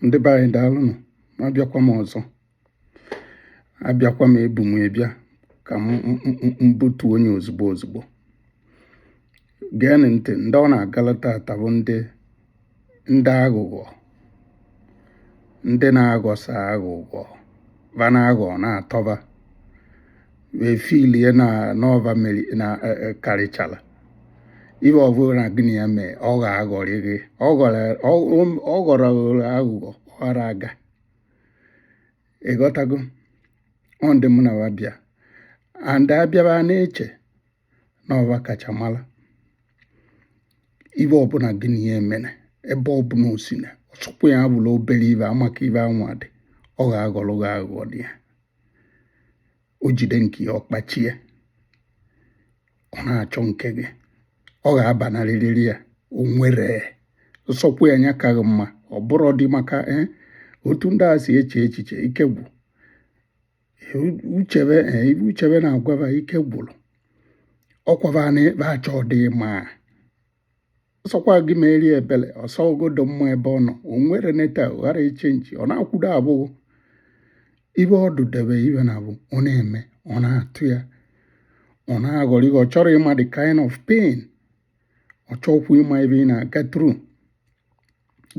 ndị be anyị daalụnụ. Abịakwa m ọzọ, abịakwa m ebu m ebịa ka m butu onye ozugbo. Geenụ ntị, ndị ọ na-agalata ata bụ ndị aghụghọ, ndị na-aghọsa aghụghọ va na-aghọ na-atọba wee filie na nọva meri na karịchala ibe ọbụla na gịnị ya mee ọ ga-aghọrịghị ọ ghọrọ aghụghọ ọ ghara aga. Ịghọtago? Ọ ndị mụ na wa bịa and abịaba na-eche na ọva kacha mara ibe ọbụla gịnị ya emene ebe ọbụla osina ọsọkwa ya bụla obere ibe amaka ibe anwa dị ọ ga-aghọrọ gị aghụghọ dị ya. O jide nke ya ọ kpachie, ọ na-achọ nke gị, ọ ga-abanarịrị ya, o nwere nsọkwa ya nya kaghị mma. Ọ bụrụ dị maka otu ndị a si eche echiche ike gwụ uchebe na-agwaba ike gwụrụ ọkwaba na ebe achọ dị ma ọsọkwa gị ma eri ebele ọsọgodo mma ebe ọ nọ, o nwere neta ọ ghara echenji, ọ na-akwụdo abụghị ibe ọdụ debe ibe na abụ ọ na-eme, ọ na-atụ ya, ọ na-aghọrị gị, ọ chọrọ ịma the kind of pain, ọ chọkwu ịma ebe ị na-aga through.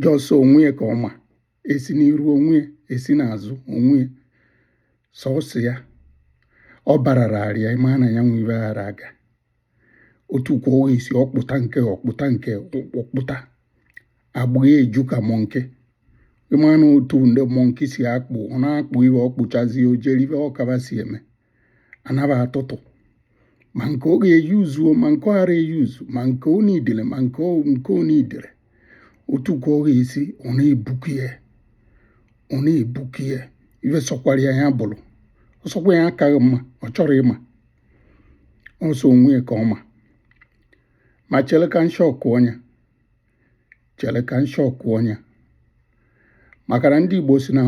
Jọsọ onwe ya ka ọma, esi n'iru onwe ya, esi n'azụ onwe ya, sọsọ ya ọ barara arịa ịma na ya nwe ibe ghara aga. Otu kwa o esi ọkpụta ọkpụta agbụghị eju ka mọnke ịma na otu ndị mọnke si akpụ, ọ na-akpụ ibe ọkpụchazi o jere ibe ọkaba si eme anaba atụtụ ma nke ọ ga-eyuzuo ma nke ọ ghara eyuzu ma nke ọ nidere ma nke ọ nidere. Otu kwa ọ ga-esi ọ na-ebuku ya ibe sọkwara ya bụrụ ọsọkwa ya akaghị mma, ọ chọrọ ịma ọsọ onwe ya ka ọma. Ma chere ka nshọkụ ọnya maka na ndị Igbo si na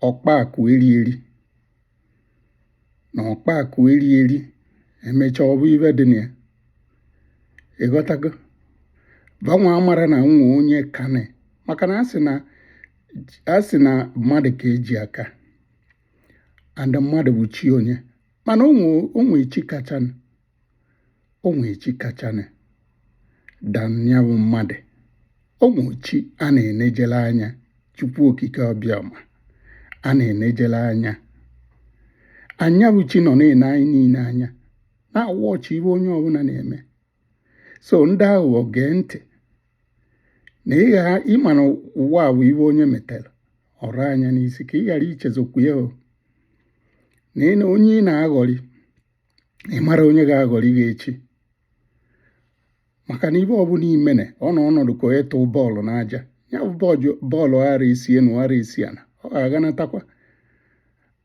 ọkpa akụ eri na ọkpa akụ eri emechaa ọ bụ ibe dị na ya. Ịghọtago? Vanwa amara na nwa onye kane maka na a sị na mmadụ ka eji aka and mmadụ bụ chi onye, mana onwe chi kachanụ dan ya bụ mmadụ. Onwe chi a na-enejele anya, Chukwu okike ọbịama a na-enejele anya bụ chi nọ na-ene anyị niile anya na-awụ ọchị ibe onye ọbụla na-eme. So ndị aghụghọ gee ntị na ịma na ụwa bụ ibe onye metere ọrụ anya n'isi ka ị ghara ichezokwu ya na onye ị na-aghọrị ị mara onye ga-aghọrị gị echi. Maka na ibe ọbụla imene ọ nọ ọnọdụ ka ịtụ bọọlụ n'aja, ya bụ bọọlụ ghara esi enu ghara esi ana ọ ga-aganatakwa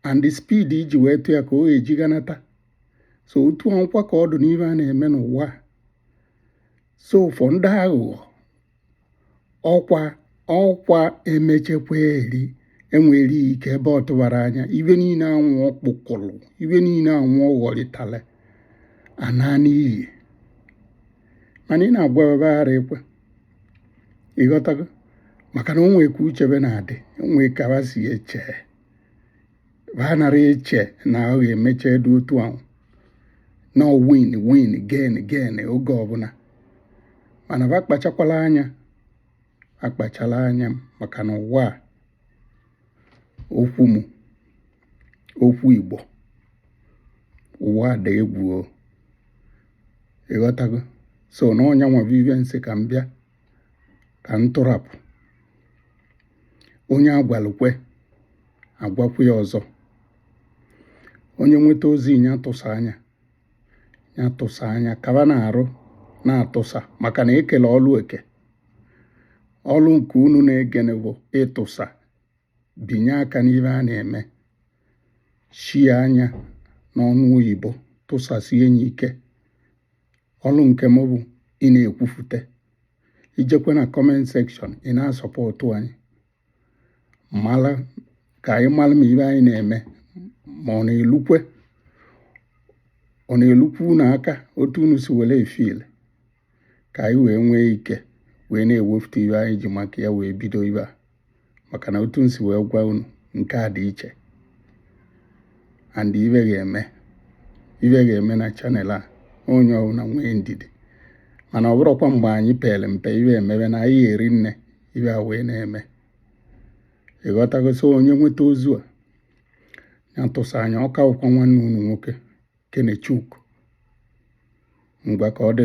and speed iji wee tụ ya ka ọ ga-eji ganata. So otu ọnkwa ka ọ dụ n'ibe a na-eme n'ụwa. So fọ ndị aghụghọ ọkwa emechekwa enwere ike ebe ọ tụbara anya ibe niile anwụ ọkpụkụrụ, ibe niile anwụ ọghọrịtala ana n'iyi, mana ị na-agwa ebe ghara ekwe. Ịghọtago? Maka na o nwee ka uchebe na-adị, enwee ka ha si eche ha nara eche na ọ ga-emecha edu otu ahụ na win gain oge ọbụla. Mana ha akpachala anya maka na ụwa okwu Igbo ụwa dị egwu. Ịghọtago? So na ọnya nwa vive nsị ka m bịa ka m tụrapụ onye agwalụkwe agwakwu ya ọzọ. Onye nweta ozi ya tụsa anya kaba na-arụ na-atụsa maka na ekele ọlụ ọlụ nke unu na-egene bụ ịtụsa, binye aka n'ibe a na-eme, shie anya n'ọnụ oyibo tụsasị enyi ike. Ọlụ nke m bụ ị na-ekwufute, ijekwe na comment section ị na-asọpọtụ anyị mara ka anyị mara ma ibe anyị na-eme ma ọ na-elukwu unu aka otu unu si were efile ka anyị wee nwee ike wee na-ewepụta ibe anyị ji maka ya wee bido ibe a. maka na otu nsi wee gwa unu nke a dị iche and ibe ga-eme na chanel a onye ọbụla nwee ndidi, mana ọ bụrụkwa mgbe anyị pere mpe ibe emebe na anyị eri nne ibe a wee na-eme. Ịghọtagosi onye nweta ozu a ya tụsa anya ọka ụkwa nwanne unu nwoke Kenechukwu. Ngwa ka ọ dị.